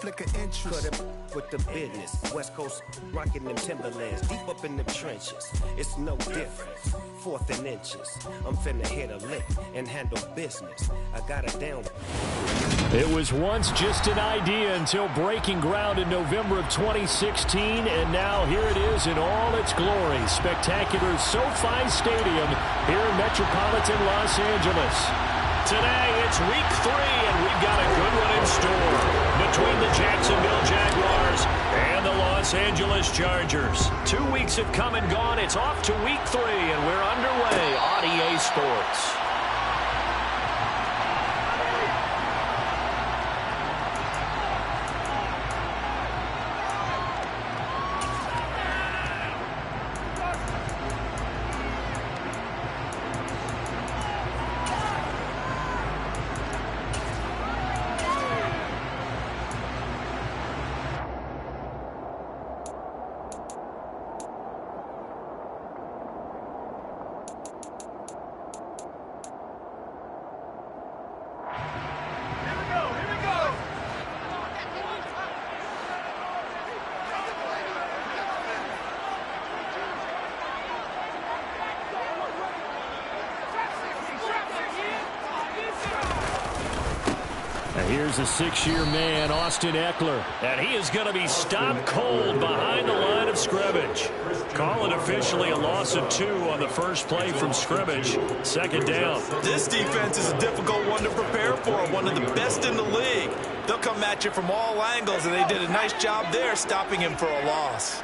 conflict of interest. Cut it with the business. West Coast rocking them Timberlands. Deep up in the trenches. It's no different. 4th and inches. I'm finna hit a lick and handle business. I got it down. It was once just an idea until breaking ground in November of 2016, and now here it is in all its glory. Spectacular SoFi Stadium here in metropolitan Los Angeles. Today, it's week 3, and we've got a good one in store between the Jacksonville Jaguars and the Los Angeles Chargers. 2 weeks have come and gone. It's off to week 3, and we're underway on EA Sports. Here's a 6-year man, Austin Eckler, and he is going to be stopped cold behind the line of scrimmage. Call it officially a loss of 2 on the first play from scrimmage. 2nd down. This defense is a difficult one to prepare for, one of the best in the league. They'll come at you from all angles, and they did a nice job there stopping him for a loss.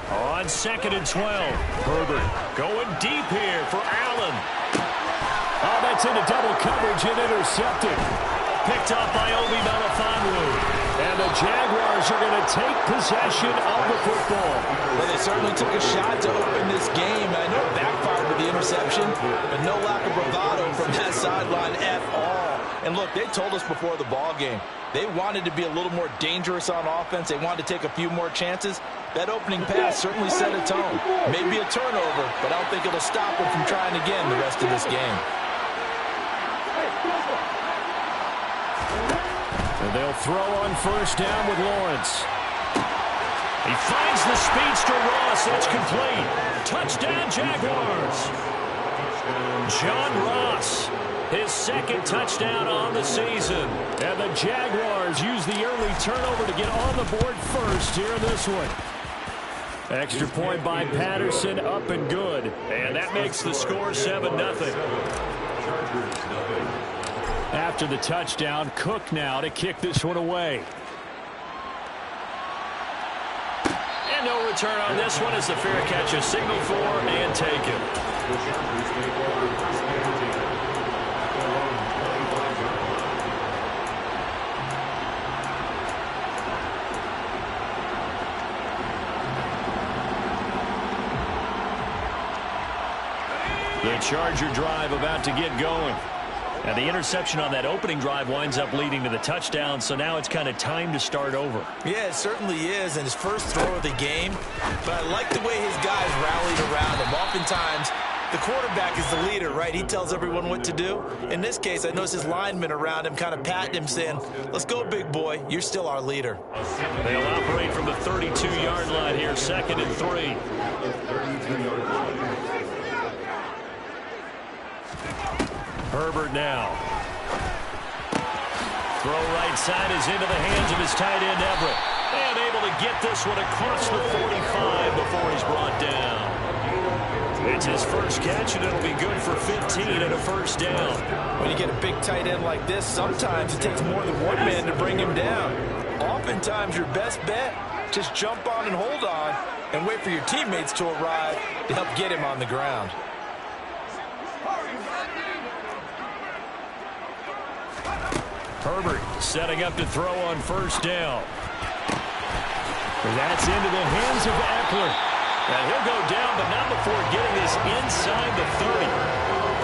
On 2nd and 12, Herbert going deep here for Allen. Oh, that's into double coverage and intercepted. Picked off by Obi Melifonwu. And the Jaguars are going to take possession of the football. Well, they certainly took a shot to open this game. I know it backfired with the interception, but no lack of bravado from that sideline at all. And look, they told us before the ball game, they wanted to be a little more dangerous on offense. They wanted to take a few more chances. That opening pass certainly set a tone. Maybe a turnover, but I don't think it'll stop them from trying again the rest of this game. And they'll throw on 1st down with Lawrence. He finds the speedster Ross. That's complete. Touchdown, Jaguars. John Ross, his 2nd touchdown on the season. And the Jaguars use the early turnover to get on the board first here in this one. Extra point by Patterson, up and good. And that makes the score 7-0. After the touchdown, Cook now to kick this one away. And no return on this one as the fair catch is signaled for and taken. The Charger drive about to get going. And the interception on that opening drive winds up leading to the touchdown, so now it's kind of time to start over. Yeah, it certainly is, and his first throw of the game. But I like the way his guys rallied around him. Oftentimes, the quarterback is the leader, right? He tells everyone what to do. In this case, I noticed his linemen around him kind of patting him, saying, let's go, big boy. You're still our leader. They'll operate from the 32-yard line here, 2nd and 3. Herbert now. Throw right side is into the hands of his tight end, Everett. And able to get this one across the 45 before he's brought down. It's his first catch, and it'll be good for 15 and a 1st down. When you get a big tight end like this, sometimes it takes more than one man to bring him down. Oftentimes, your best bet, just jump on and hold on and wait for your teammates to arrive to help get him on the ground. Herbert setting up to throw on 1st down. That's into the hands of Eckler. And he'll go down, but not before getting this inside the 30.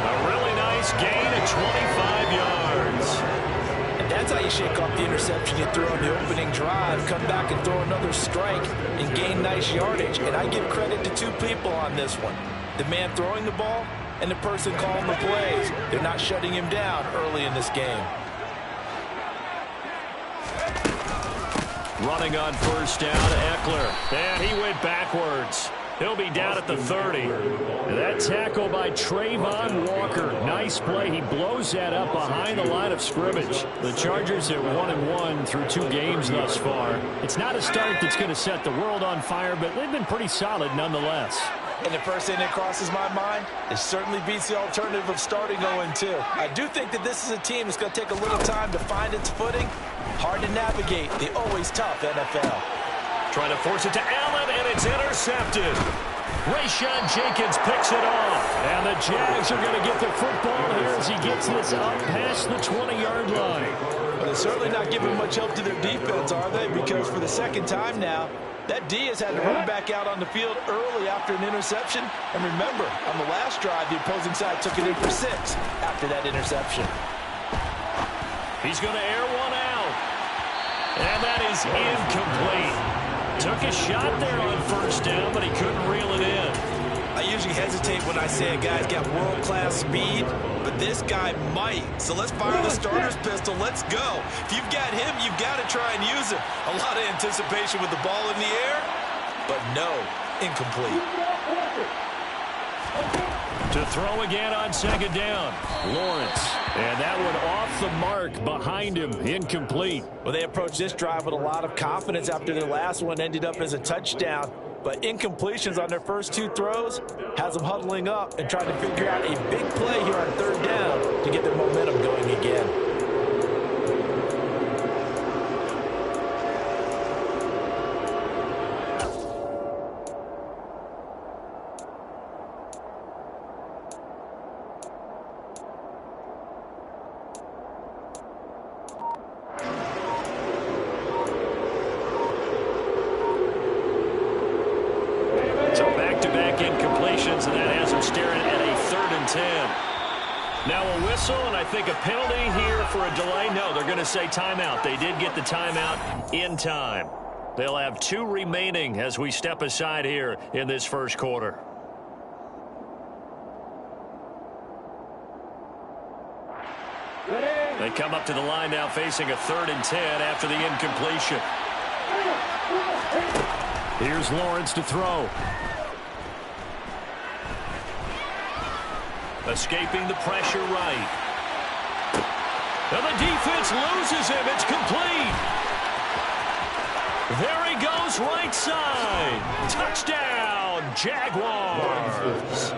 A really nice gain of 25 yards. And that's how you shake off the interception you threw on the opening drive. Come back and throw another strike and gain nice yardage. And I give credit to 2 people on this one. The man throwing the ball and the person calling the plays. They're not shutting him down early in this game. Running on first down, Eckler. And he went backwards. He'll be down at the 30. That tackle by Trayvon Walker. Nice play. He blows that up behind the line of scrimmage. The Chargers at 1-1 through 2 games thus far. It's not a start that's going to set the world on fire, but they've been pretty solid nonetheless. And the first thing that crosses my mind, it certainly beats the alternative of starting 0-2. I do think that this is a team that's going to take a little time to find its footing. Hard to navigate the always tough NFL. Trying to force it to Allen, and it's intercepted. Rayshon Jenkins picks it off. And the Jags are going to get the football here as he gets this up past the 20-yard line. Well, they're certainly not giving much help to their defense, are they? Because for the second time now, that D has had to run back out on the field early after an interception. And remember, on the last drive, the opposing side took it in for 6 after that interception. He's going to air one out. And that is incomplete. Took a shot there on first down, but he couldn't reel it in. I usually hesitate when I say a guy's got world-class speed, but this guy might. So let's fire the starter's pistol. Let's go. If you've got him, you've got to try and use him. A lot of anticipation with the ball in the air, but no, incomplete. To throw again on second down, Lawrence. And that one off the mark behind him, incomplete. Well, they approached this drive with a lot of confidence after their last one ended up as a touchdown. But incompletions on their first 2 throws has them huddling up and trying to figure out a big play here on third down to get their momentum going again. Incompletions, and that has him staring at a 3rd and 10. Now a whistle, and I think a penalty here for a delay. No, they're going to say timeout. They did get the timeout in time. They'll have 2 remaining as we step aside here in this first quarter. They come up to the line now facing a 3rd and 10 after the incompletion. Here's Lawrence to throw. Escaping the pressure right. And the defense loses him. It's complete. There he goes, right side. Touchdown, Jaguars.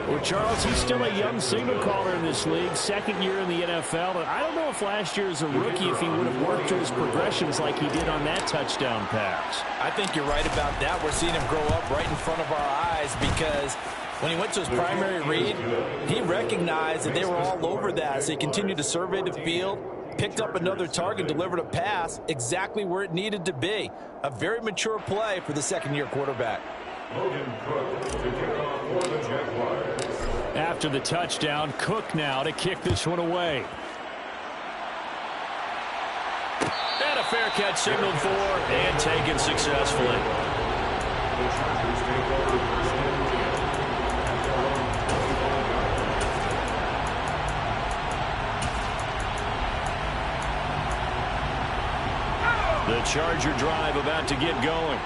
Well, Charles, he's still a young signal caller in this league, 2nd year in the NFL. And I don't know if last year as a rookie, if he would have worked to his progressions like he did on that touchdown pass. I think you're right about that. We're seeing him grow up right in front of our eyes because when he went to his primary read, he recognized that they were all over that. So he continued to survey the field, picked up another target, delivered a pass exactly where it needed to be. A very mature play for the 2nd-year quarterback. After the touchdown, Cook now to kick this one away. And a fair catch signaled for and taken successfully. The Charger drive about to get going.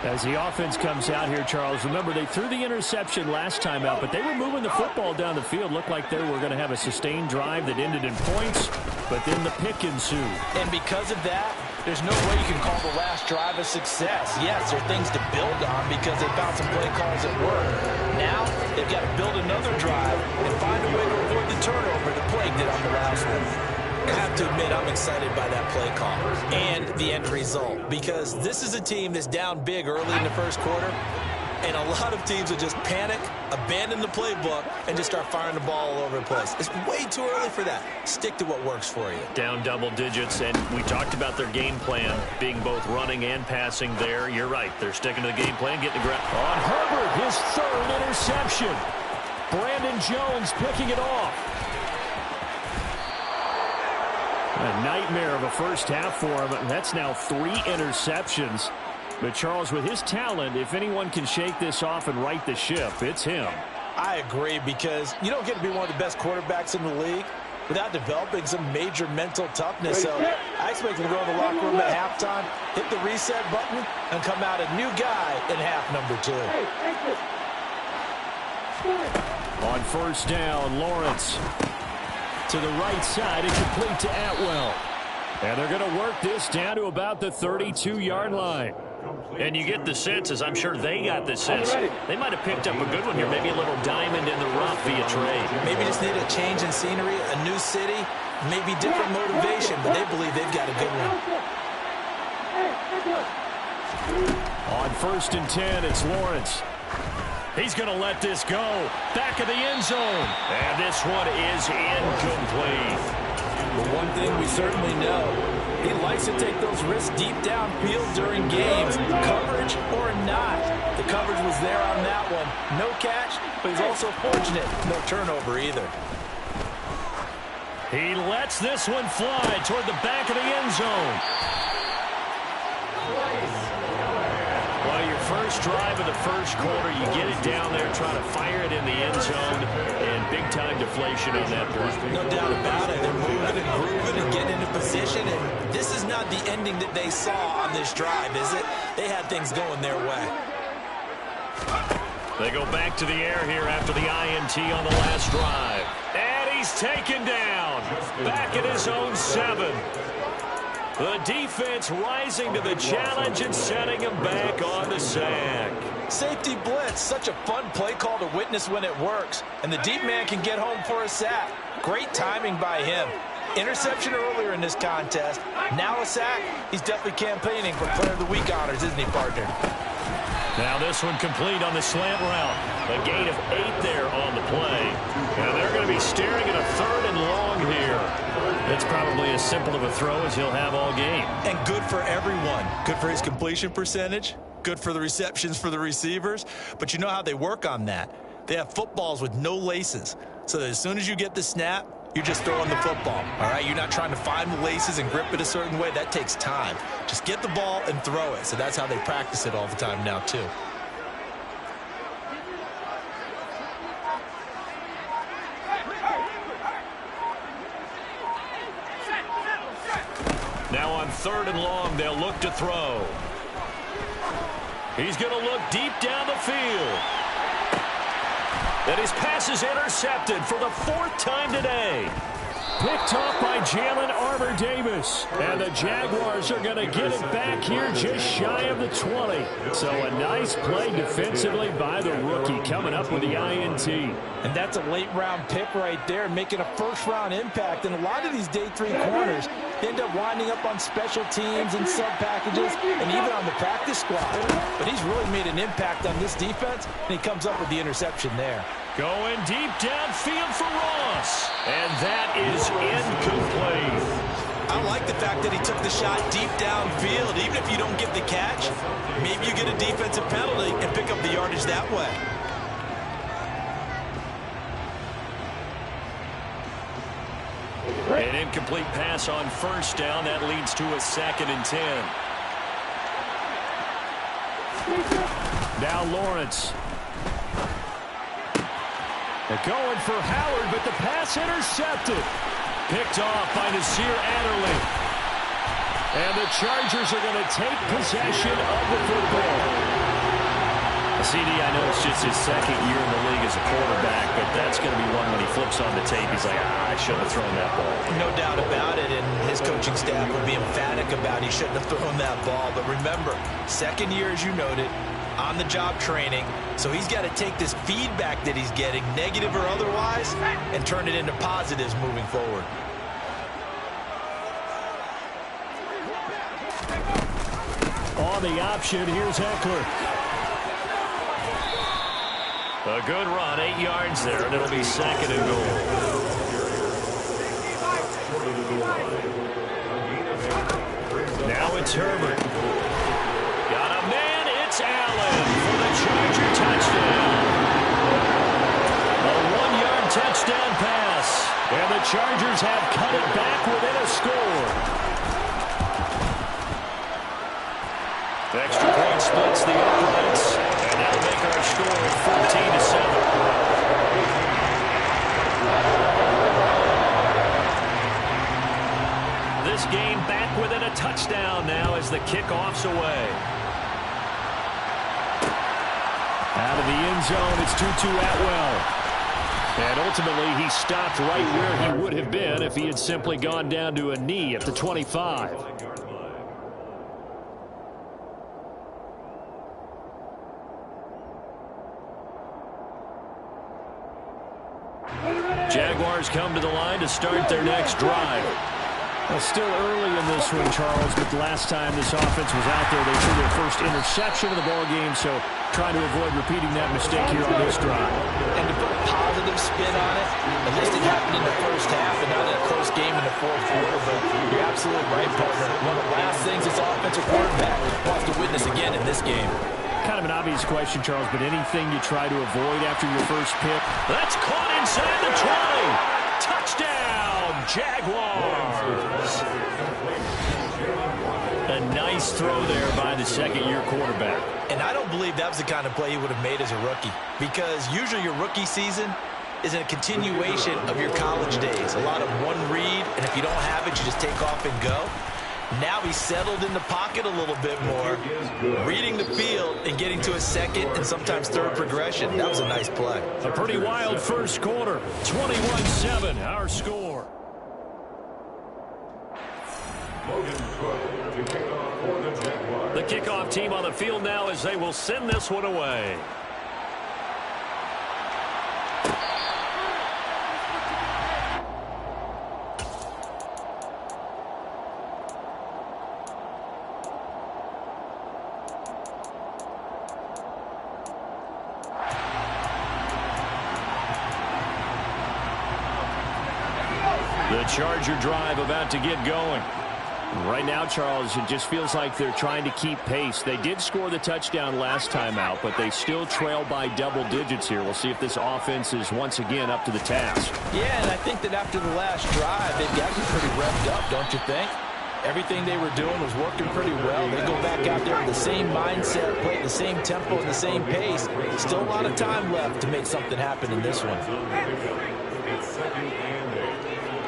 As the offense comes out here, Charles, remember they threw the interception last time out, but they were moving the football down the field. Looked like they were going to have a sustained drive that ended in points, but then the pick ensued. And because of that, there's no way you can call the last drive a success. Yes, there are things to build on because they found some play calls that work. Now, they've got to build another drive and find a way to avoid the turnover that plagued it on the last one. I have to admit, I'm excited by that play call and the end result because this is a team that's down big early in the first quarter, and a lot of teams will just panic, abandon the playbook, and just start firing the ball all over the place. It's way too early for that. Stick to what works for you. Down double digits, and we talked about their game plan being both running and passing there. You're right. They're sticking to the game plan, getting the ground. On Herbert, his 3rd interception. Brandon Jones picking it off. A nightmare of a first half for him. That's now 3 interceptions. But Charles, with his talent, if anyone can shake this off and right the ship, it's him. I agree, because you don't get to be one of the best quarterbacks in the league without developing some major mental toughness. So I expect him to go in the locker room at halftime, hit the reset button, and come out a new guy in half number 2. On first down, Lawrence to the right side and complete to Atwell. And they're going to work this down to about the 32-yard line. And you get the sense, as I'm sure they got the sense, they might have picked up a good one here, maybe a little diamond in the rough via trade. Maybe just need a change in scenery, a new city, maybe different motivation, but they believe they've got a good one. On first and 10, it's Lawrence. He's going to let this go. Back of the end zone. And this one is incomplete. But one thing we certainly know, he likes to take those risks deep downfield during games, coverage or not. The coverage was there on that one. No catch, but he's also fortunate. No turnover either. He lets this one fly toward the back of the end zone. Well, your first drive of the first quarter, you get it down there, trying to fire it in the end zone, and big-time deflation on that play. No doubt about it. They're moving and grooving and getting into position, and this is not the ending that they saw on this drive, is it? They had things going their way. They go back to the air here after the INT on the last drive. And he's taken down. Back at his own 7. The defense rising to the challenge and setting him back on the sack. Safety blitz, such a fun play call to witness when it works. And the deep man can get home for a sack. Great timing by him. Interception earlier in this contest. Now a sack. He's definitely campaigning for Player of the Week honors, isn't he, partner? Now this one complete on the slant route. A gain of 8 there on the play. And they're going to be staring at a 3rd and long here. It's probably as simple of a throw as he'll have all game. And good for everyone. Good for his completion percentage. Good for the receptions for the receivers. But you know how they work on that. They have footballs with no laces. So that as soon as you get the snap, you're just throwing the football. All right, you're not trying to find the laces and grip it a certain way. That takes time. Just get the ball and throw it. So that's how they practice it all the time now, too. Now on 3rd and long, they'll look to throw. He's going to look deep down the field. And his pass is intercepted for the 4th time today. Picked off by Jalen Armour-Davis. And the Jaguars are going to get it back here just shy of the 20. So a nice play defensively by the rookie coming up with the INT. And that's a late-round pick right there, making a first-round impact. And a lot of these day 3 corners end up winding up on special teams and sub-packages and even on the practice squad. But he's really made an impact on this defense, and he comes up with the interception there. Going deep downfield for Ross. And that is incomplete. I like the fact that he took the shot deep downfield. Even if you don't get the catch, maybe you get a defensive penalty and pick up the yardage that way. An incomplete pass on first down. That leads to a 2nd and 10. Now Lawrence. They're going for Howard, but the pass intercepted. Picked off by Nasir Adderley. And the Chargers are going to take possession of the football. CD, I know it's just his 2nd year in the league as a quarterback, but that's going to be one when he flips on the tape, he's like, I shouldn't have thrown that ball. No doubt about it, and his coaching staff would be emphatic about he shouldn't have thrown that ball. But remember, 2nd year, as you noted, on-the-job training, so he's got to take this feedback that he's getting, negative or otherwise, and turn it into positives moving forward. On the option, here's Eckler. A good run, 8 yards there, and it'll be 2nd and goal. Now it's Herbert. Got a man, it's Allen for the Charger touchdown. A 1-yard touchdown pass, and the Chargers have cut it back within a score. Extra point splits the uprights, and that'll make our score 14-7. touchdown now as the kickoff's away. Out of the end zone, it's Tutu Atwell. And ultimately, he stopped right where he would have been if he had simply gone down to a knee at the 25. Jaguars come to the line to start their next drive. Well, still early in this one, Charles, but the last time this offense was out there, they threw their first interception of the ballgame, so trying to avoid repeating that mistake here on this drive. And to put a positive spin on it, at least it happened in the first half and not in a close game in the fourth quarter, but you're absolutely right, partner. One of the last things this offensive quarterback wants to witness again in this game. Kind of an obvious question, Charles, but anything you try to avoid after your first pick? That's caught inside the 20. Touchdown, Jaguars. A nice throw there by the second-year quarterback. And I don't believe that was the kind of play he would have made as a rookie, because usually your rookie season is a continuation of your college days. A lot of one read, and if you don't have it, you just take off and go. Now he's settled in the pocket a little bit more, reading the field and getting to a second and sometimes third progression. That was a nice play. A pretty wild first quarter. 21-7, our score. The kickoff team on the field now as they will send this one away. The Charger drive about to get going. Right now, Charles, it just feels like they're trying to keep pace. They did score the touchdown last time out, but they still trail by double digits here. We'll see if this offense is once again up to the task. Yeah, and I think that after the last drive, they've gotten pretty revved up, don't you think? Everything they were doing was working pretty well. They go back out there with the same mindset, play at the same tempo and the same pace. Still a lot of time left to make something happen in this one. It's second and 8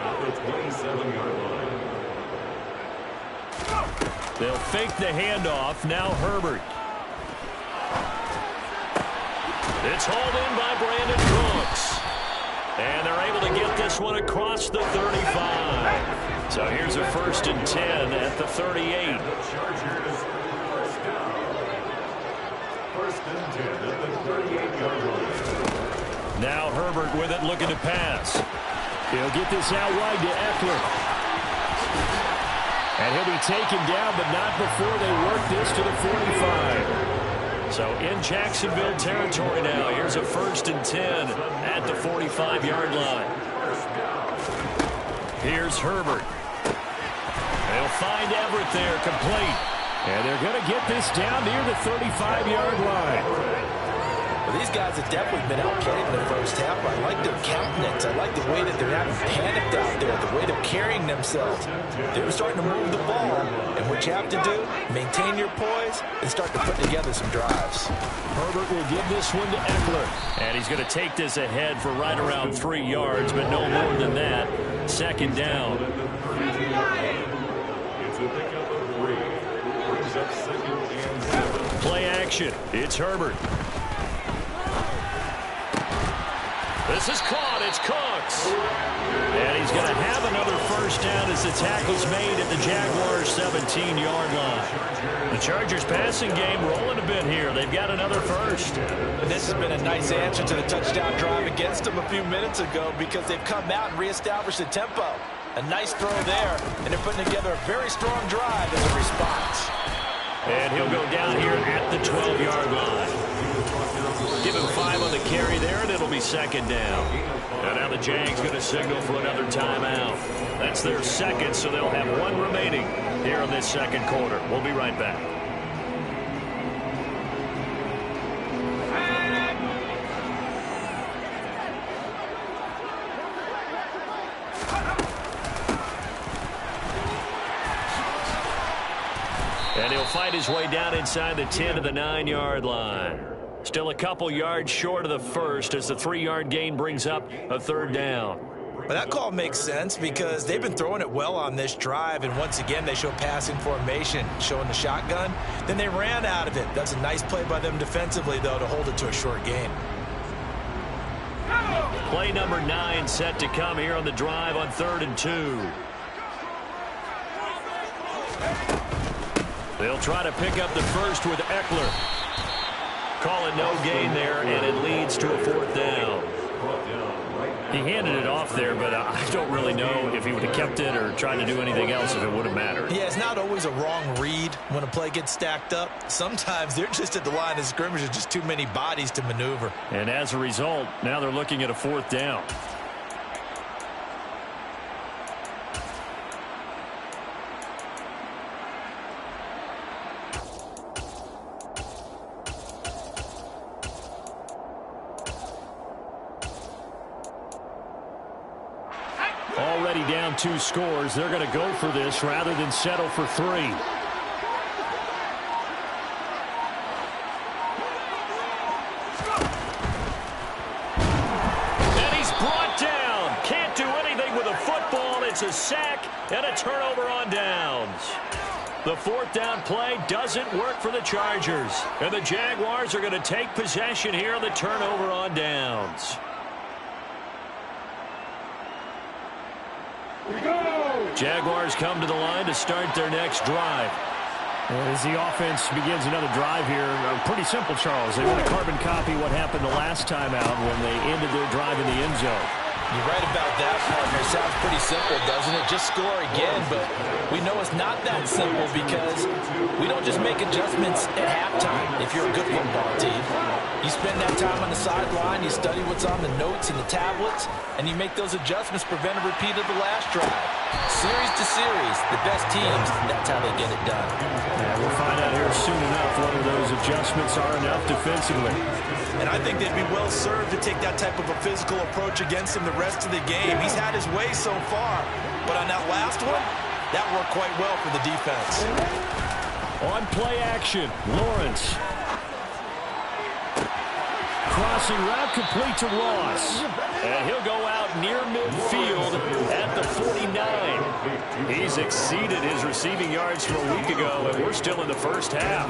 at the 27-yard line. They'll fake the handoff. Now Herbert. It's hauled in by Brandon Cooks. And they're able to get this one across the 35. So here's a 1st and 10 at the 38. First and 10 at the 38-yard line. Now Herbert with it, looking to pass. He'll get this out wide to Eckler. And he'll be taken down, but not before they work this to the 45. So in Jacksonville territory now. Here's a 1st and 10 at the 45-yard line. Here's Herbert. They'll find Everett there, complete. And they're going to get this down near the 35-yard line. Well, these guys have definitely been outplayed in the first half. I like their countenance. I like the way that they're not panicked out there, the way they're carrying themselves. They're starting to move the ball, and what you have to do, maintain your poise and start to put together some drives. Herbert will give this one to Eckler. And he's going to take this ahead for right around 3 yards, but no more than that. 2nd down. It's a pickup of 3. Brings up 2nd and 7. Play action. It's Herbert. This is caught. It's Cooks. And he's going to have another 1st down as the tackle's made at the Jaguars' 17-yard line. The Chargers' passing game rolling a bit here. They've got another 1st. And this has been a nice answer to the touchdown drive against them a few minutes ago because they've come out and reestablished the tempo. A nice throw there, and they're putting together a very strong drive as a response. And he'll go down here at the 12-yard line. Give him 5 on the carry there, and it'll be 2nd down. And now the Jags going to signal for another timeout. That's their 2nd, so they'll have 1 remaining here in this 2nd quarter. We'll be right back. And he'll fight his way down inside the 10 to the 9-yard line. Still a couple yards short of the 1st as the 3-yard gain brings up a 3rd down. But that call makes sense because they've been throwing it well on this drive, and once again they show passing formation, showing the shotgun. Then they ran out of it. That's a nice play by them defensively, though, to hold it to a short gain. Play number 9 set to come here on the drive on 3rd and 2. They'll try to pick up the first with Eckler. Call it no gain there, and it leads to a 4th down. He handed it off there, but I don't really know if he would have kept it or tried to do anything else if it would have mattered. Yeah, it's not always a wrong read when a play gets stacked up. Sometimes they're just at the line of scrimmage with just too many bodies to maneuver. And as a result, now they're looking at a 4th down. Already down 2 scores. They're going to go for this rather than settle for 3. And he's brought down. Can't do anything with a football. It's a sack and a turnover on downs. The 4th down play doesn't work for the Chargers. And the Jaguars are going to take possession here on the turnover on downs. Jaguars come to the line to start their next drive. As the offense begins another drive here, pretty simple, Charles. They want to carbon copy what happened the last time out when they ended their drive in the end zone. You're right about that, partner. Sounds pretty simple, doesn't it? Just score again, but we know it's not that simple because we don't just make adjustments at halftime if you're a good football team. You spend that time on the sideline, you study what's on the notes and the tablets, and you make those adjustments, prevent a repeat of the last drive. Series to series, the best teams, that's how they get it done. Yeah, we'll find out here soon enough whether those adjustments are enough defensively. And I think they'd be well served to take that type of a physical approach against him the rest of the game. He's had his way so far, but on that last one, that worked quite well for the defense. On play action, Lawrence. Crossing route complete to Ross. And he'll go out near midfield at the 49. He's exceeded his receiving yards from a week ago, and we're still in the first half.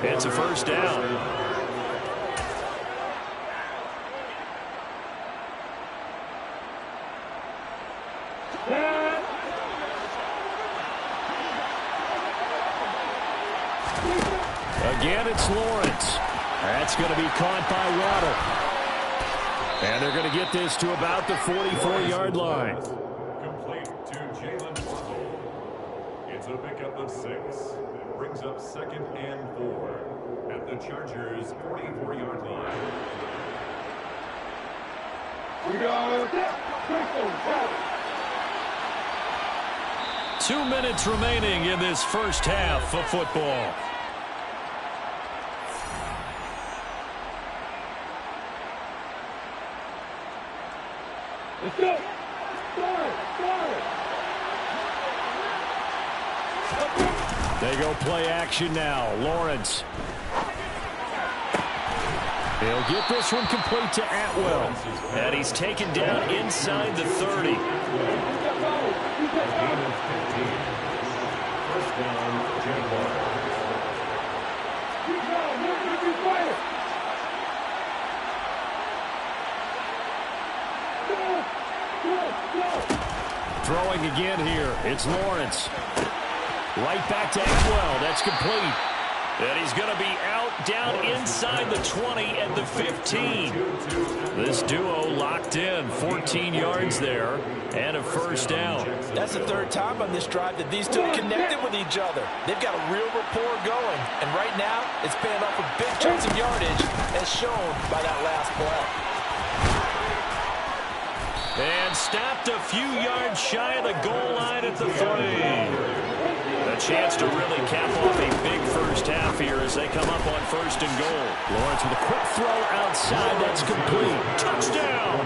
It's a 1st down. Again, it's Lawrence. That's going to be caught by Waddle. And they're going to get this to about the 44-yard line. Complete to Jalen Waddle. It's a pickup of 6. Brings up 2nd and 4 at the Chargers' 44-yard line. We got 2 minutes remaining in this first half of football. Let's go. They go play action now. Lawrence. He'll get this one complete to Atwell. And he's taken down inside the 30. First down, Jaguars. Throwing again here. It's Lawrence. Right back to Atwell. That's complete. And he's going to be out down inside the 20 and the 15. This duo locked in. 14 yards there and a 1st down. That's the 3rd time on this drive that these two connected with each other. They've got a real rapport going. And right now, it's paying off with big chunks of yardage as shown by that last play. And stopped a few yards shy of the goal line at the 3. A chance to really cap off a big first half here as they come up on 1st and goal. Lawrence with a quick throw outside. That's complete. Touchdown!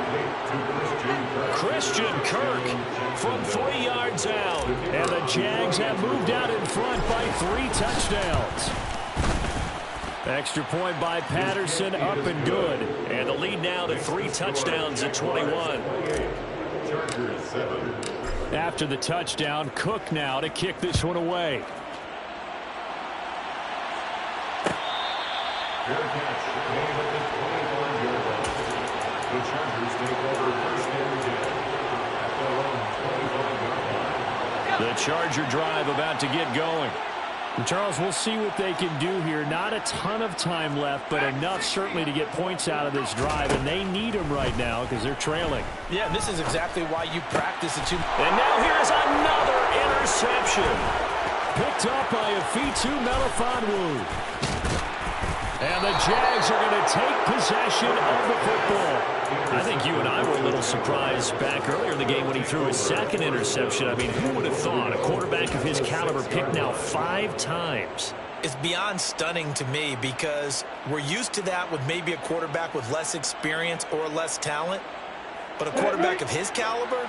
Christian Kirk from 3 yards out. And the Jags have moved out in front by 3 touchdowns. Extra point by Patterson, up and good. And the lead now to 3 touchdowns at 21. 7. After the touchdown, Cook now to kick this one away. Fair catch. Made at the 25-yard line. The Chargers take over first and 10 at their own 25-yard line. The Charger drive about to get going. And Charles, we'll see what they can do here. Not a ton of time left, but enough certainly to get points out of this drive, and they need them right now because they're trailing. Yeah, this is exactly why you practice it. And now here's another interception. Picked up by a Fitu Melifonwu. And the Jags are going to take possession of the football. I think you and I were a little surprised back earlier in the game when he threw his second interception. I mean, who would have thought a quarterback of his caliber picked now 5 times? It's beyond stunning to me because we're used to that with maybe a quarterback with less experience or less talent. But a quarterback of his caliber,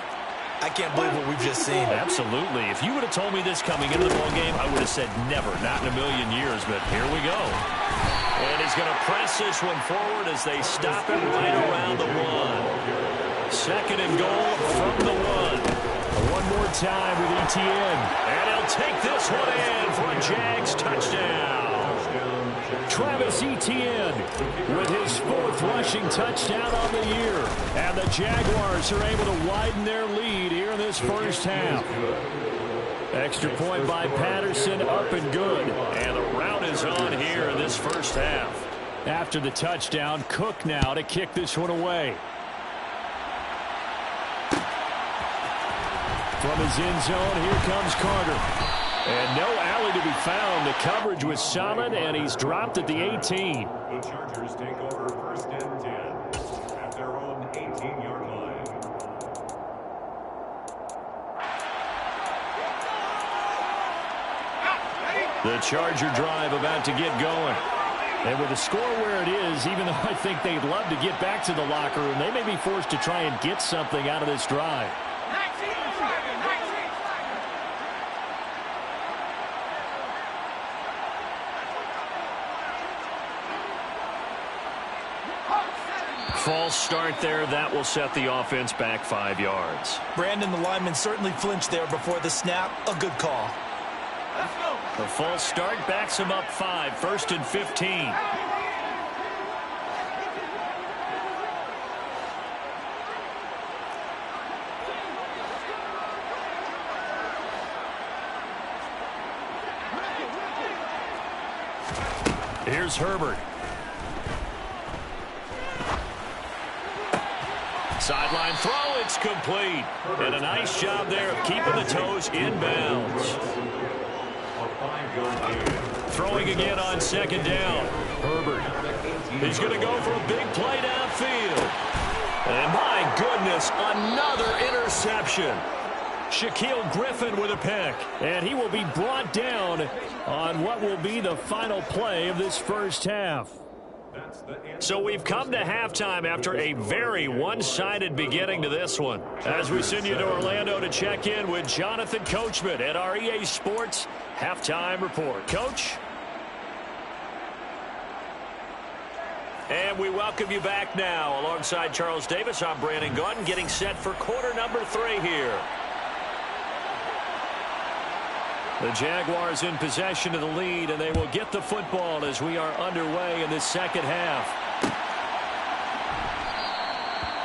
I can't believe what we've just seen. Absolutely. If you would have told me this coming into the ballgame, I would have said never, not in a million years. But here we go. And he's going to press this one forward as they stop it right around the 1. Second and goal from the 1. One more time with Etienne. And he'll take this one in for a Jags touchdown. Travis Etienne with his 4th rushing touchdown on the year. And the Jaguars are able to widen their lead here in this first half. Extra point by Patterson, up and good. And the route is on here in this first half. After the touchdown, Cook now to kick this one away. From his end zone, here comes Carter. And no alley to be found. The coverage was solid, and he's dropped at the 18. The Chargers take over first and 10 at their own 18-yard line. The Charger drive about to get going. And with the score where it is, even though I think they'd love to get back to the locker room, they may be forced to try and get something out of this drive. False start there. That will set the offense back 5 yards. Brandon, the lineman certainly flinched there before the snap. A good call. The false start backs him up 5. First and 15. Here's Herbert. Sideline throw, it's complete. And a nice job there of keeping the toes in bounds. Throwing again on second down. Herbert. He's going to go for a big play downfield. And my goodness, another interception. Shaquille Griffin with a pick. And he will be brought down on what will be the final play of this first half. So we've come to halftime after a very one-sided beginning to this one. As we send you to Orlando to check in with Jonathan Coachman at our EA Sports Halftime Report. Coach? And we welcome you back now. Alongside Charles Davis, I'm Brandon Gaudin, getting set for quarter number 3 here. The Jaguars in possession of the lead, and they will get the football as we are underway in this second half.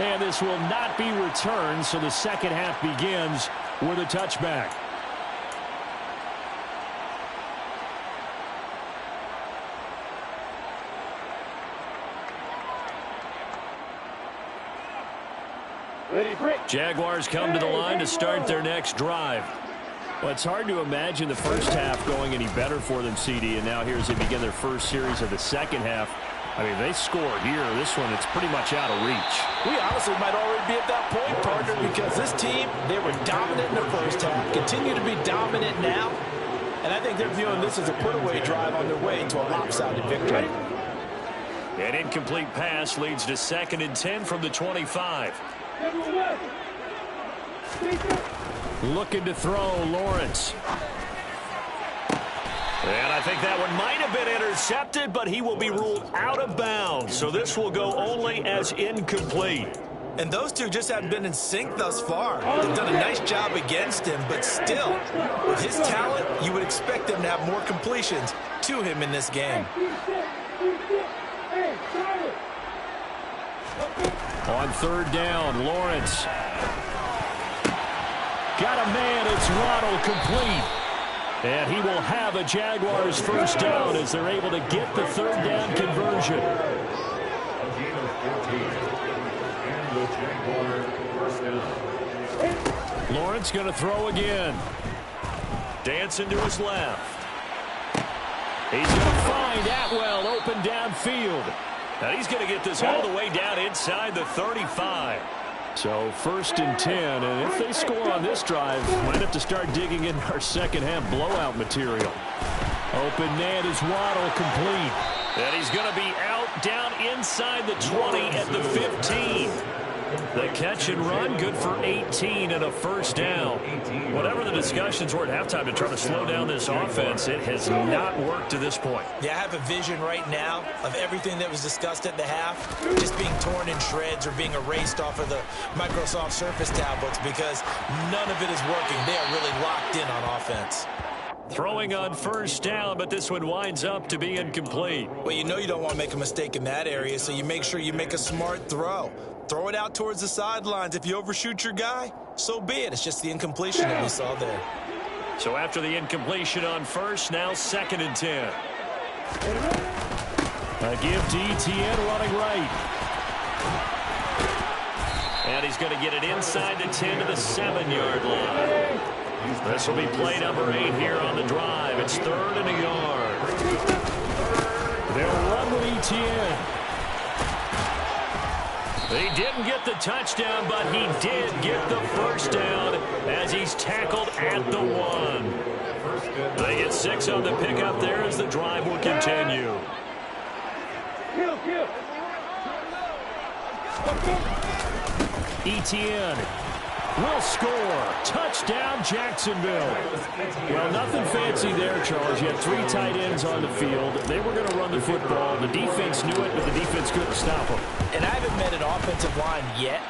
And this will not be returned, so the second half begins with a touchback. Jaguars come to the line to start their next drive. Well, it's hard to imagine the first half going any better for them, CD, and now here as they begin their first series of the second half. I mean, they score here. This one, it's pretty much out of reach. We honestly might already be at that point, partner, because this team, they were dominant in the first half, continue to be dominant now, and I think they're viewing this as a put-away drive on their way to a lopsided victory. An incomplete pass leads to 2nd and 10 from the 25. Looking to throw, Lawrence. And I think that one might have been intercepted, but he will be ruled out of bounds. So this will go only as incomplete. And those two just haven't been in sync thus far. They've done a nice job against him, but still, with his talent, you would expect them to have more completions to him in this game. On third down, Lawrence. Got a man, it's Waddle, complete. And he will have a Jaguars first down as they're able to get the third down conversion. A gain of 14. And the Jaguars first down. Lawrence going to throw again. Dancing to his left. He's going to find Atwell open downfield. And he's going to get this all the way down inside the 35. So first and 10, and if they score on this drive, might have to start digging in our second half blowout material. Open man is Waddle, complete. And he's going to be out down inside the 20 at the 15. The catch and run, good for 18 and a first down. Whatever the discussions were at halftime to try to slow down this offense, it has not worked to this point. Yeah, I have a vision right now of everything that was discussed at the half just being torn in shreds or being erased off of the Microsoft Surface tablets because none of it is working. They are really locked in on offense. Throwing on first down, but this one winds up to be incomplete. Well, you know you don't want to make a mistake in that area, so you make sure you make a smart throw. Throw it out towards the sidelines. If you overshoot your guy, so be it. It's just the incompletion that we saw there. So after the incompletion on first, now second and 10. A give to ETN running right. And he's going to get it inside the 10 to the 7-yard line. This will be play number 8 here on the drive. It's third and a yard. They'll run with ETN. He didn't get the touchdown, but he did get the first down as he's tackled at the 1. They get 6 on the pickup there as the drive will continue. ETN will score. Touchdown, Jacksonville. Well, nothing fancy there, Charles. You had 3 tight ends on the field. They were going to run the football. The defense knew it, but the defense couldn't stop them. And I haven't met an offensive line yet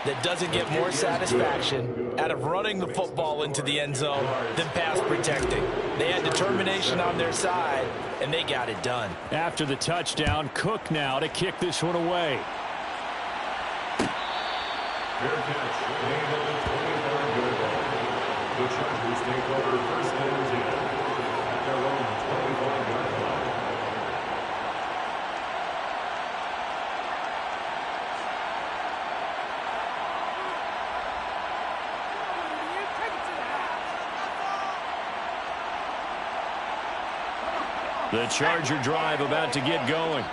that doesn't get more satisfaction out of running the football into the end zone than pass protecting. They had determination on their side, and they got it done. After the touchdown, Cook now to kick this one away. Fair catch. Made at the 25-yard line. The Chargers take over first and 10 at their own 25-yard line. The Charger drive about to get going.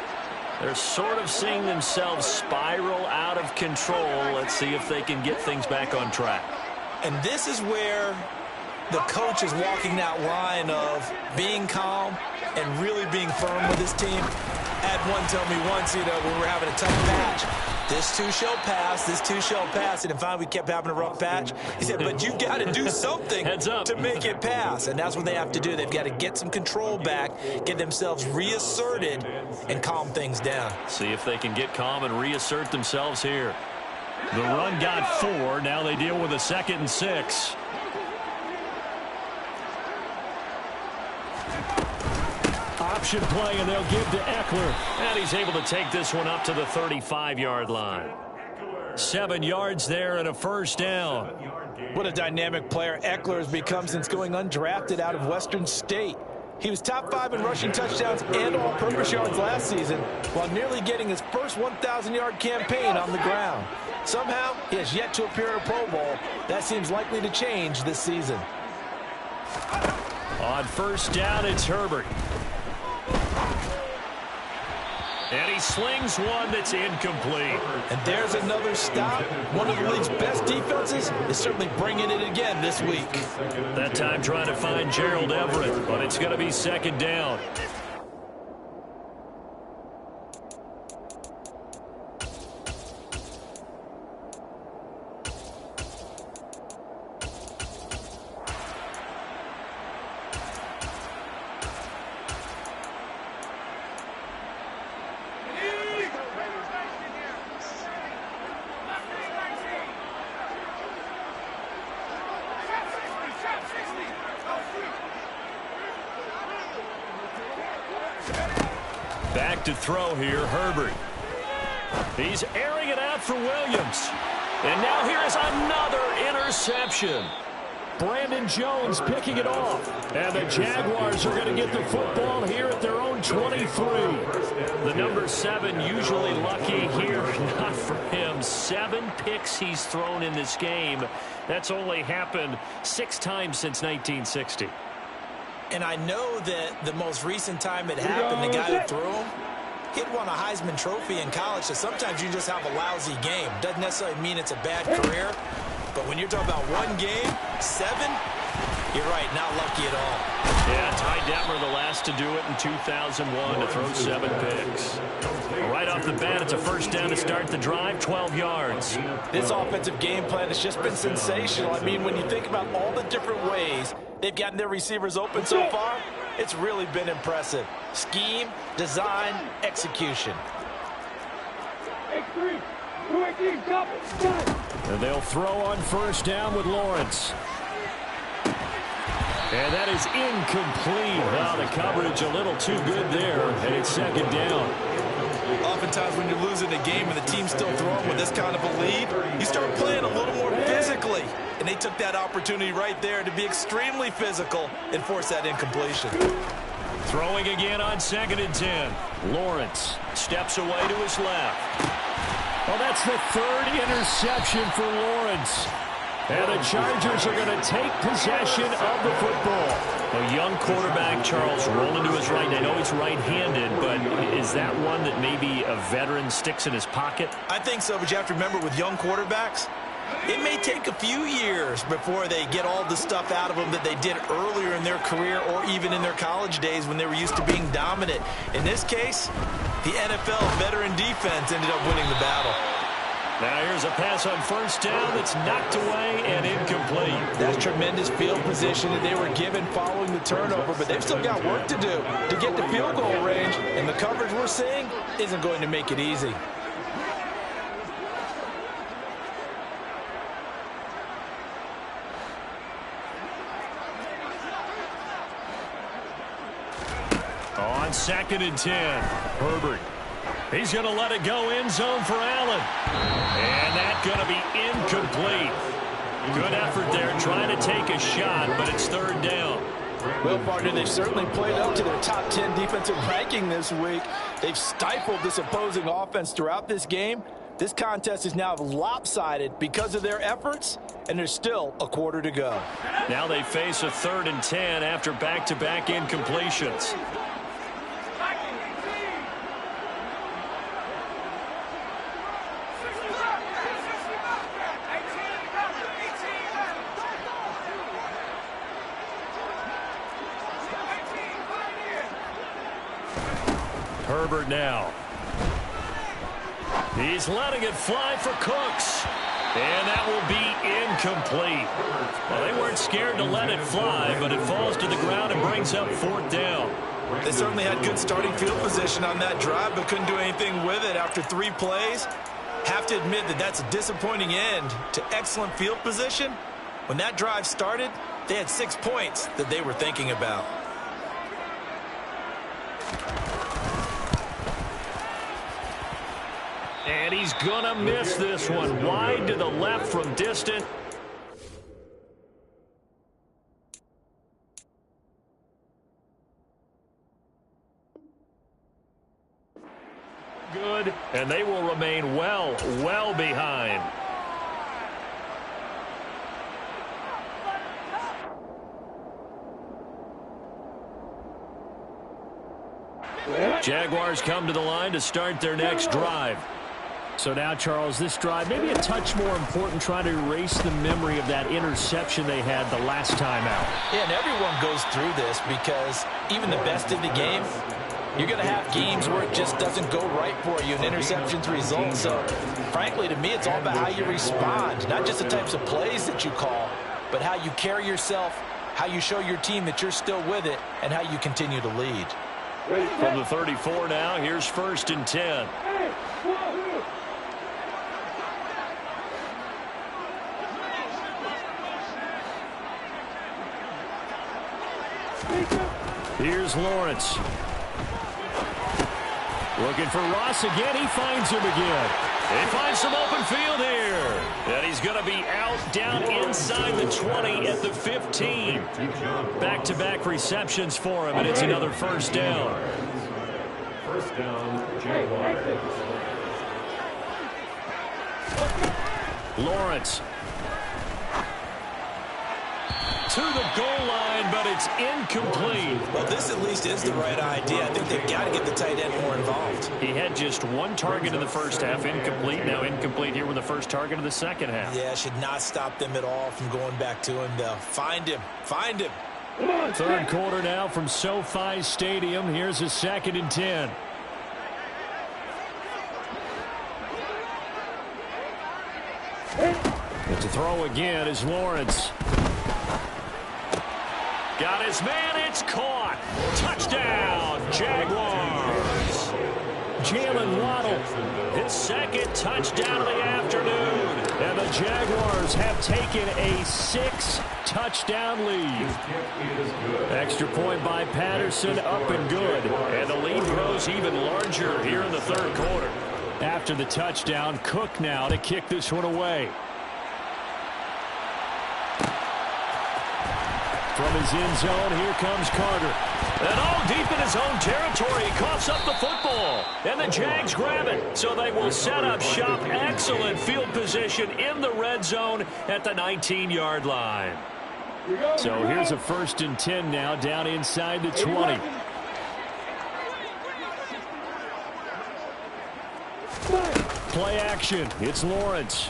They're sort of seeing themselves spiral out of control. Let's see if they can get things back on track. And this is where the coach is walking that line of being calm and really being firm with his team. I had one tell me once, when we were having a tough patch, this too shall pass, this too shall pass. And finally, we kept having a rough patch. He said, but you've got to do something to make it pass. And that's what they have to do. They've got to get some control back, get themselves reasserted, and calm things down. See if they can get calm and reassert themselves here. The run got 4. Now they deal with a 2nd and 6. Option play, and they'll give to Eckler. And he's able to take this one up to the 35-yard line. 7 yards there and a first down. What a dynamic player Eckler has become since going undrafted out of Western State. He was top 5 in rushing touchdowns and all-purpose yards last season, while nearly getting his first 1,000-yard campaign on the ground. Somehow, he has yet to appear in a Pro Bowl. That seems likely to change this season. On first down, it's Herbert. And he slings one that's incomplete. And there's another stop. One of the league's best defenses is certainly bringing it again this week. That time trying to find Gerald Everett, but it's going to be 2nd down. Back to throw here, Herbert. He's airing it out for Williams. And now here is another interception. Brandon Jones picking it off. And the Jaguars are going to get the football here at their own 23. The number 7 usually lucky here. Not for him. 7 picks he's thrown in this game. That's only happened 6 times since 1960. And I know that the most recent time it happened, the guy who threw him, he'd won a Heisman Trophy in college, so sometimes you just have a lousy game. Doesn't necessarily mean it's a bad career, but when you're talking about one game, 7, you're right, not lucky at all. Yeah, Ty Detmer the last to do it in 2001 to throw 7 picks. Right off the bat, it's a first down to start the drive, 12 yards. This offensive game plan has just been sensational. I mean, when you think about all the different ways they've gotten their receivers open so far, it's really been impressive. Scheme, design, execution. And they'll throw on first down with Lawrence. And that is incomplete. Well, the coverage a little too good there, and it's second down. Oftentimes when you're losing a game and the team's still throwing with this kind of a lead, you start playing a little more physically. And they took that opportunity right there to be extremely physical and force that incompletion. Throwing again on 2nd and 10. Lawrence steps away to his left. Well, that's the 3rd interception for Lawrence. And the Chargers are going to take possession of the football. A young quarterback, Charles, rolling to his right. I know he's right-handed, but is that one that maybe a veteran sticks in his pocket? I think so, but you have to remember with young quarterbacks, it may take a few years before they get all the stuff out of them that they did earlier in their career or even in their college days when they were used to being dominant. In this case, the NFL veteran defense ended up winning the battle. Now here's a pass on first down that's knocked away and incomplete. That's tremendous field position that they were given following the turnover, but they've still got work to do to get to field goal range, and the coverage we're seeing isn't going to make it easy. On 2nd and 10, Herbert. He's going to let it go end zone for Allen. And that's going to be incomplete. Good effort there trying to take a shot, but it's 3rd down. Well, partner, they've certainly played up to their top 10 defensive ranking this week. They've stifled this opposing offense throughout this game. This contest is now lopsided because of their efforts, and there's still a quarter to go. Now they face a 3rd and 10 after back-to-back incompletions. Herbert now. He's letting it fly for Cooks. And that will be incomplete. Well, they weren't scared to let it fly, but it falls to the ground and brings up 4th down. They certainly had good starting field position on that drive, but couldn't do anything with it after 3 plays. Have to admit that that's a disappointing end to excellent field position. When that drive started, they had 6 points that they were thinking about. And he's going to miss this one. Wide to the left from distant. Good. And they will remain well behind. Jaguars come to the line to start their next drive. So now, Charles, this drive maybe a touch more important, trying to erase the memory of that interception they had the last time out. Yeah, and everyone goes through this because even the best in the game, you're going to have games where it just doesn't go right for you and interceptions result. So, frankly, to me, it's all about how you respond, not just the types of plays that you call, but how you carry yourself, how you show your team that you're still with it, and how you continue to lead. From the 34 now, here's 1st and 10. Here's Lawrence. Looking for Ross again. He finds him again. He finds some open field here. And he's going to be out down inside the 20 at the 15. Back-to-back receptions for him, and it's another first down. First down, Jaguars. Lawrence. To the goal line, but it's incomplete. Well, this at least is the right idea. I think they've got to get the tight end more involved. He had just one target in the first half, incomplete. Now incomplete here with the first target of the second half. Yeah, should not stop them at all from going back to him, though. Find him. Find him. Third quarter now from SoFi Stadium. Here's a 2nd and 10. To throw again is Lawrence. Got his man. It's caught. Touchdown, Jaguars. Jalen Waddle, his 2nd touchdown of the afternoon. And the Jaguars have taken a 6-touchdown lead. Extra point by Patterson, up and good. And the lead grows even larger here in the third quarter. After the touchdown, Cook now to kick this one away. From his end zone, here comes Carter. And all deep in his own territory, he coughs up the football. And the Jags grab it. So they will set up shop. Excellent field position in the red zone at the 19-yard line. So here's a 1st and 10 now down inside the 20. Play action. It's Lawrence.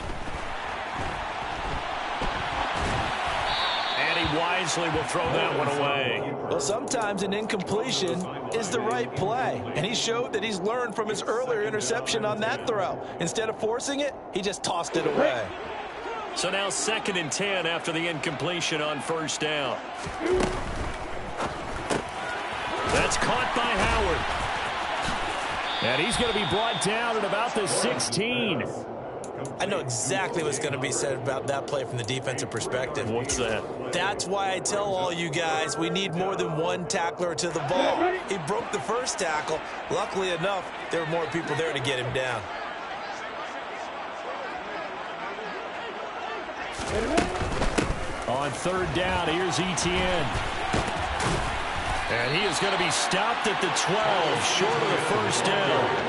Wisely will throw that one away. Well, sometimes an incompletion is the right play, and he showed that he's learned from his earlier interception on that throw. Instead of forcing it, he just tossed it away. So now 2nd and 10 after the incompletion on first down. That's caught by Howard. And he's going to be brought down at about the 16. I know exactly what's going to be said about that play from the defensive perspective. What's that? That's why I tell all you guys we need more than one tackler to the ball. He broke the first tackle. Luckily enough, there were more people there to get him down. On 3rd down, here's Etienne. And he is going to be stopped at the 12, short of the first down.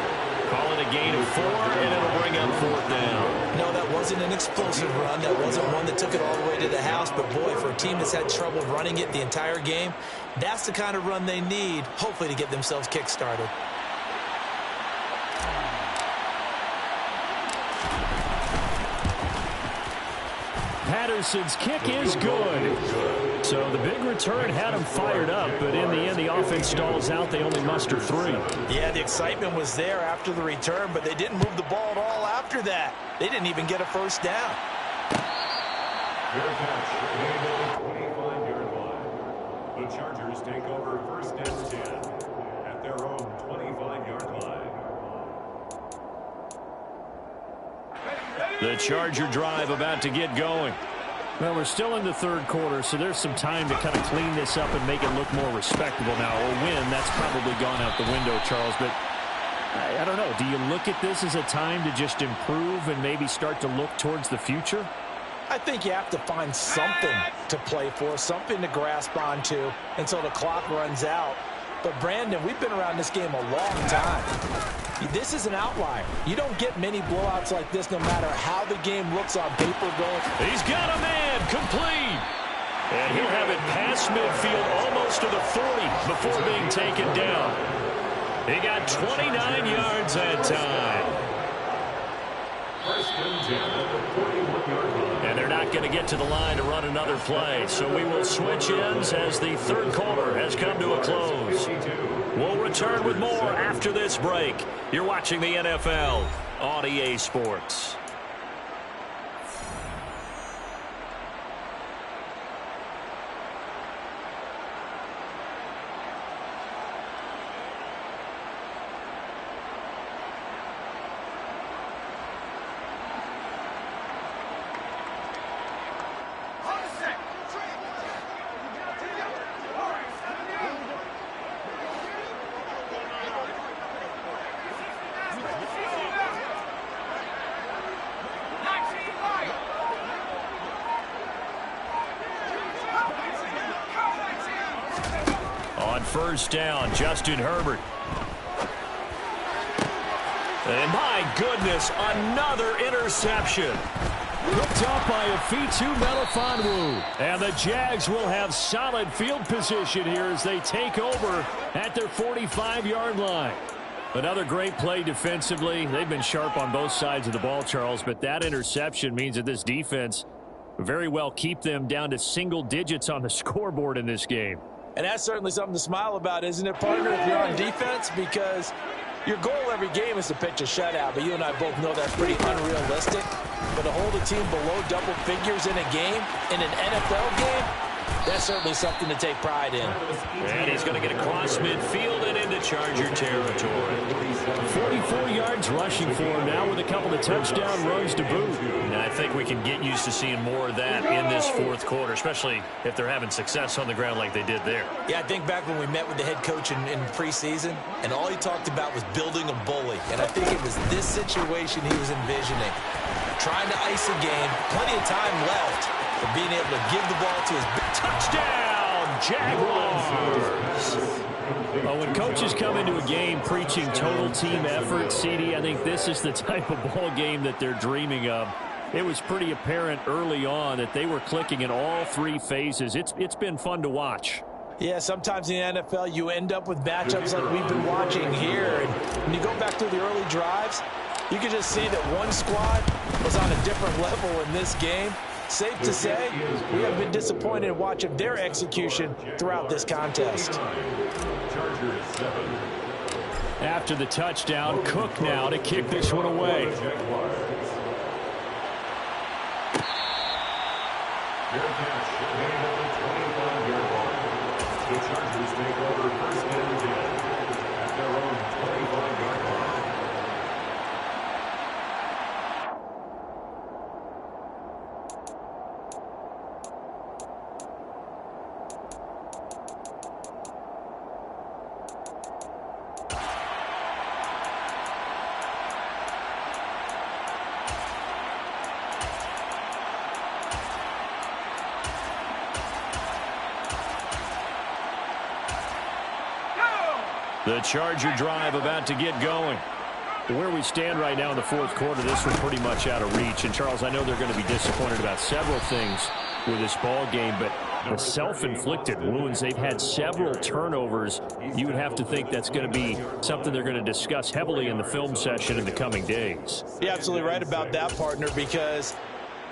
Call it a gain of 4, and it'll bring up 4th down. No, that wasn't an explosive run. That wasn't one that took it all the way to the house. But, boy, for a team that's had trouble running it the entire game, that's the kind of run they need, hopefully, to get themselves kick-started. Patterson's kick is good. So the big return had him fired up, but in the end, the offense stalls out. They only muster 3. Yeah, the excitement was there after the return, but they didn't move the ball at all after that. They didn't even get a first down. Fair catch, made at the 25-yard line. The Chargers take over 1st and 10 at their own 25-yard line. The Charger drive about to get going. Well, we're still in the third quarter, so there's some time to kind of clean this up and make it look more respectable now. Or win, that's probably gone out the window, Charles. But I don't know. Do you look at this as a time to just improve and maybe start to look towards the future? I think you have to find something to play for, something to grasp onto until the clock runs out. But, Brandon, we've been around this game a long time. This is an outlier. You don't get many blowouts like this no matter how the game looks on paper going. He's got a man complete. And he'll have it past midfield almost to the 40 before being taken down. He got 29 yards that time. And they're not going to get to the line to run another play. So we will switch ends as the third quarter has come to a close. We'll return with more after this break. You're watching the NFL on EA Sports. On first down, Justin Herbert. And my goodness, another interception. Picked up by Afitu Melifonwu. And the Jags will have solid field position here as they take over at their 45-yard line. Another great play defensively. They've been sharp on both sides of the ball, Charles, but that interception means that this defense very well keep them down to single digits on the scoreboard in this game. And that's certainly something to smile about, isn't it, partner, if you're on defense? Because your goal every game is to pitch a shutout, but you and I both know that's pretty unrealistic. But to hold a team below double figures in a game, in an NFL game, that's certainly something to take pride in. And he's going to get across midfield and into Charger territory. 44 yards rushing for him now with a couple of touchdown runs to boot. And I think we can get used to seeing more of that in this fourth quarter, especially if they're having success on the ground like they did there. Yeah, I think back when we met with the head coach in preseason, and all he talked about was building a bully. And I think it was this situation he was envisioning. Trying to ice a game, plenty of time left, but being able to give the ball to his touchdown, Jaguars. When coaches come into a game preaching total team effort, CD, I think this is the type of ball game that they're dreaming of. It was pretty apparent early on that they were clicking in all three phases. It's been fun to watch. Yeah, sometimes in the NFL you end up with matchups like we've been watching here. And when you go back through the early drives, you can just see that one squad was on a different level in this game. Safe to say, we have been disappointed in watching their execution throughout this contest. After the touchdown, Cook now to kick this one away. The Chargers take over first and 10 at their own 25-yard line. The Charger drive about to get going. Where we stand right now in the fourth quarter, this was pretty much out of reach. And, Charles, I know they're going to be disappointed about several things with this ball game, but the self-inflicted wounds, they've had several turnovers. You would have to think that's going to be something they're going to discuss heavily in the film session in the coming days. You're absolutely right about that, partner, because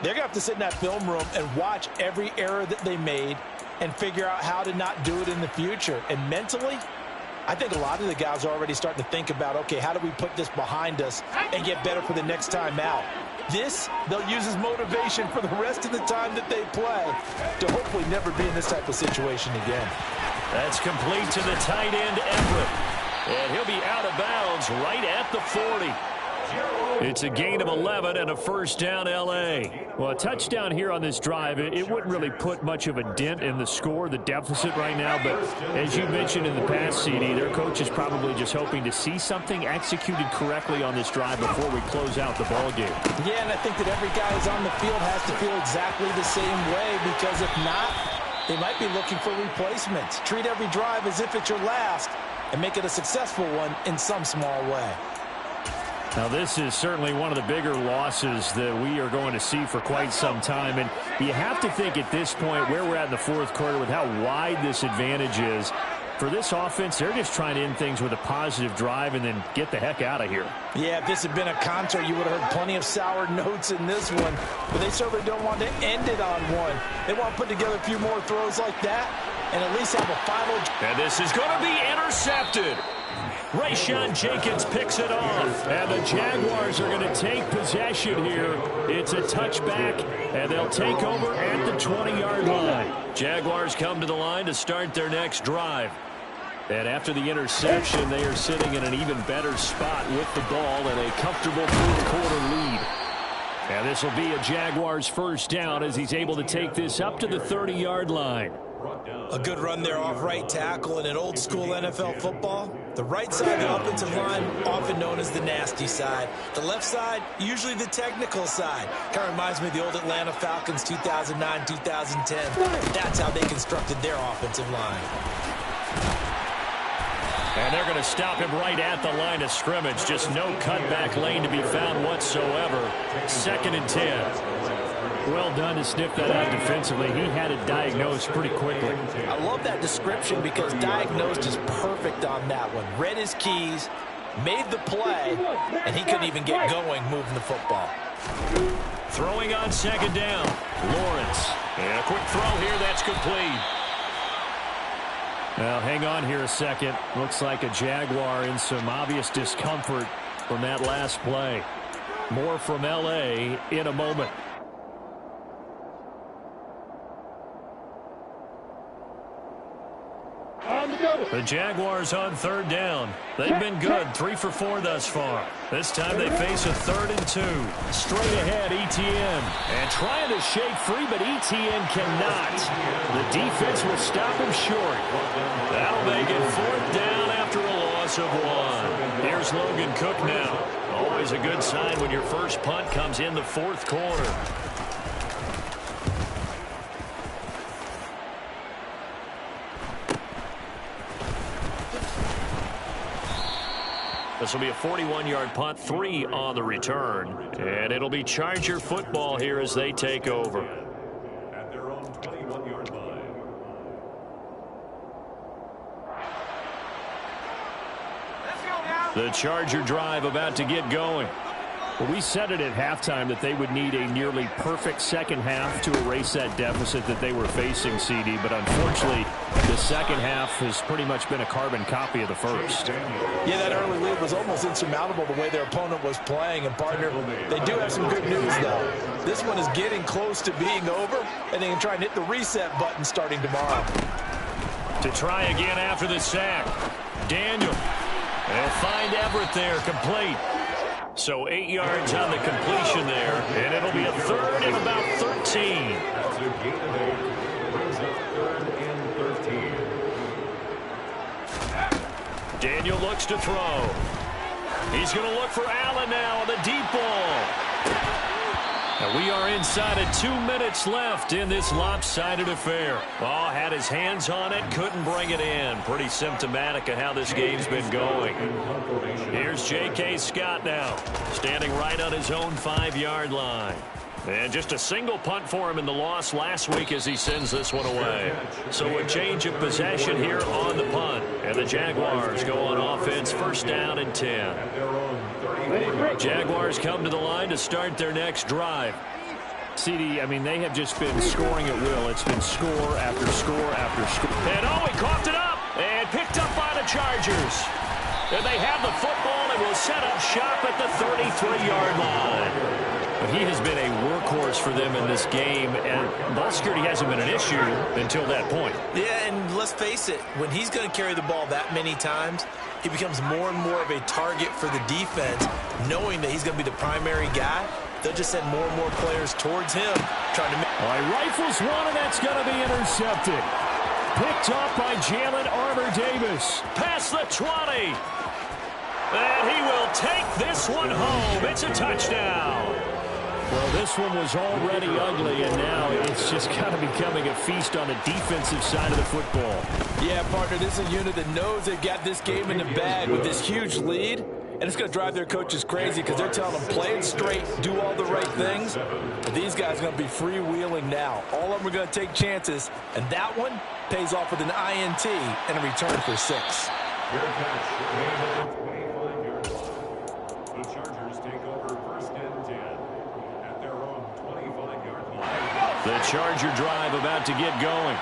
they're going to have to sit in that film room and watch every error that they made and figure out how to not do it in the future. And mentally, I think a lot of the guys are already starting to think about, okay, how do we put this behind us and get better for the next time out? This, they'll use as motivation for the rest of the time that they play to hopefully never be in this type of situation again. That's complete to the tight end, Everett. And he'll be out of bounds right at the 40. It's a gain of 11 and a first down, L.A. Well, a touchdown here on this drive, it wouldn't really put much of a dent in the score, the deficit right now. But as you mentioned in the past, CD, their coach is probably just hoping to see something executed correctly on this drive before we close out the ball game. Yeah, and I think that every guy who's on the field has to feel exactly the same way, because if not, they might be looking for replacements. Treat every drive as if it's your last and make it a successful one in some small way. Now, this is certainly one of the bigger losses that we are going to see for quite some time. And you have to think at this point where we're at in the fourth quarter with how wide this advantage is. For this offense, they're just trying to end things with a positive drive and then get the heck out of here. Yeah, if this had been a concert, you would have heard plenty of sour notes in this one. But they certainly don't want to end it on one. They want to put together a few more throws like that and at least have a final. And this is going to be intercepted. Rayshawn Jenkins picks it off, and the Jaguars are going to take possession here. It's a touchback, and they'll take over at the 20-yard line. Jaguars come to the line to start their next drive. And after the interception, they are sitting in an even better spot with the ball and a comfortable fourth-quarter lead. And this will be a Jaguars first down as he's able to take this up to the 30-yard line. A good run there off right tackle in an old-school NFL football. The right side of the offensive line, often known as the nasty side. The left side, usually the technical side. Kind of reminds me of the old Atlanta Falcons 2009-2010. That's how they constructed their offensive line. And they're going to stop him right at the line of scrimmage. Just no cutback lane to be found whatsoever. 2nd and 10. Well done to sniff that out defensively. He had it diagnosed pretty quickly. I love that description because diagnosed is perfect on that one. Read his keys, made the play, and he couldn't even get going moving the football. Throwing on 2nd down. Lawrence. And a quick throw here. That's complete. Now, hang on here a second. Looks like a Jaguar in some obvious discomfort from that last play. More from L.A. in a moment. The Jaguars on 3rd down. They've been good, 3 for 4 thus far. This time they face a 3rd and 2. Straight ahead, Etienne. And trying to shake free, but Etienne cannot. The defense will stop him short. That'll make it 4th down after a loss of 1. Here's Logan Cook now. Always a good sign when your first punt comes in the 4th quarter. This will be a 41-yard punt, 3 on the return. And it'll be Charger football here as they take over. At their own 21-yard line. The Charger drive about to get going. Well, we said it at halftime that they would need a nearly perfect second half to erase that deficit that they were facing, CD. But unfortunately, the second half has pretty much been a carbon copy of the first. Yeah, that early lead was almost insurmountable the way their opponent was playing. And, partner, they do have some good news, though. This one is getting close to being over, and they can try and hit the reset button starting tomorrow. To try again after the sack. Daniel. They'll find Everett there, complete. So 8 yards on the completion there, and it'll be a 3rd and about 13. That's a gain of 8. Brings up 3rd and 13. Daniel looks to throw. He's going to look for Allen now on the deep ball. And we are inside of 2 minutes left in this lopsided affair. Oh, had his hands on it, couldn't bring it in. Pretty symptomatic of how this game's been going. Here's J.K. Scott now, standing right on his own 5-yard line. And just a single punt for him in the loss last week as he sends this one away. So a change of possession here on the punt. And the Jaguars go on offense, 1st down and 10. Jaguars come to the line to start their next drive. CD, I mean, they have just been scoring at will. It's been score after score after score. And oh, he coughed it up and picked up by the Chargers. And they have the football and will set up shop at the 33-yard line. But he has been a workhorse for them in this game, and ball security hasn't been an issue until that point. Yeah, and let's face it, when he's going to carry the ball that many times, he becomes more and more of a target for the defense, knowing that he's going to be the primary guy. They'll just send more and more players towards him, trying to make... All right, rifles one, and that's going to be intercepted. Picked up by Jalen Armour-Davis. Past the 20. And he will take this one home. It's a touchdown. Well, this one was already ugly, and now it's just kind of becoming a feast on the defensive side of the football. Yeah, partner, this is a unit that knows they've got this game in the bag with this huge lead, and it's going to drive their coaches crazy because they're telling them play it straight, do all the right things. But these guys are going to be freewheeling now. All of them are going to take chances, and that one pays off with an INT and a return for 6. Fair catch. The Chargers take over 1st and 10 at their own 25-yard line. The Charger drive about to get going.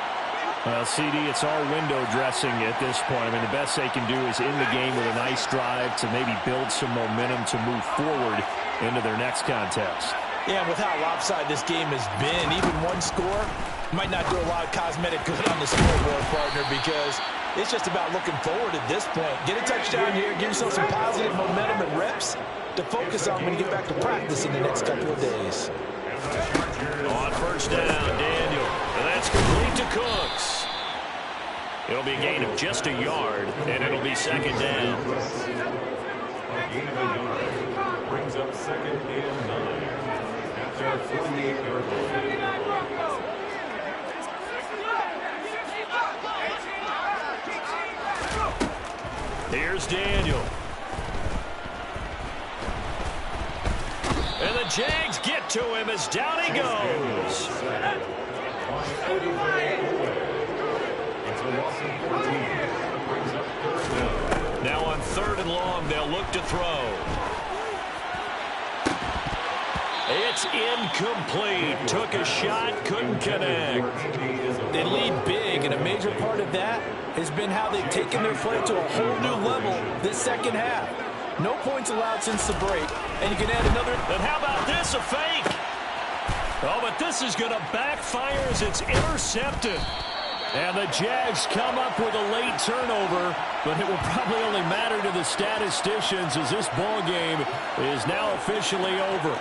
Well, CD, it's all window dressing at this point. I mean, the best they can do is in the game with a nice drive to maybe build some momentum to move forward into their next contest. Yeah, with how lopsided this game has been, even one score might not do a lot of cosmetic good on the scoreboard, partner, because it's just about looking forward at this point. Get a touchdown here, give yourself some positive momentum and reps to focus on when you get back to practice in the next couple of days. On 1st down, Daniel. And that's complete to Cooks. It'll be a gain of just a yard, and it'll be 2nd down. A gain of a yard brings up 2nd and 9 at their 48-yard line. here's Daniel. And the Jags get to him as down he goes. Now on 3rd and long, they'll look to throw. It's incomplete. Took a shot, couldn't connect. They lead big, and a major part of that has been how they've taken their play to a whole new level this second half. No points allowed since the break, and you can add another. And how about this, a fake? Oh, but this is going to backfire as it's intercepted. And the Jags come up with a late turnover, but it will probably only matter to the statisticians as this ball game is now officially over.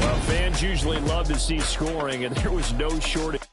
Well, fans usually love to see scoring, and there was no shortage.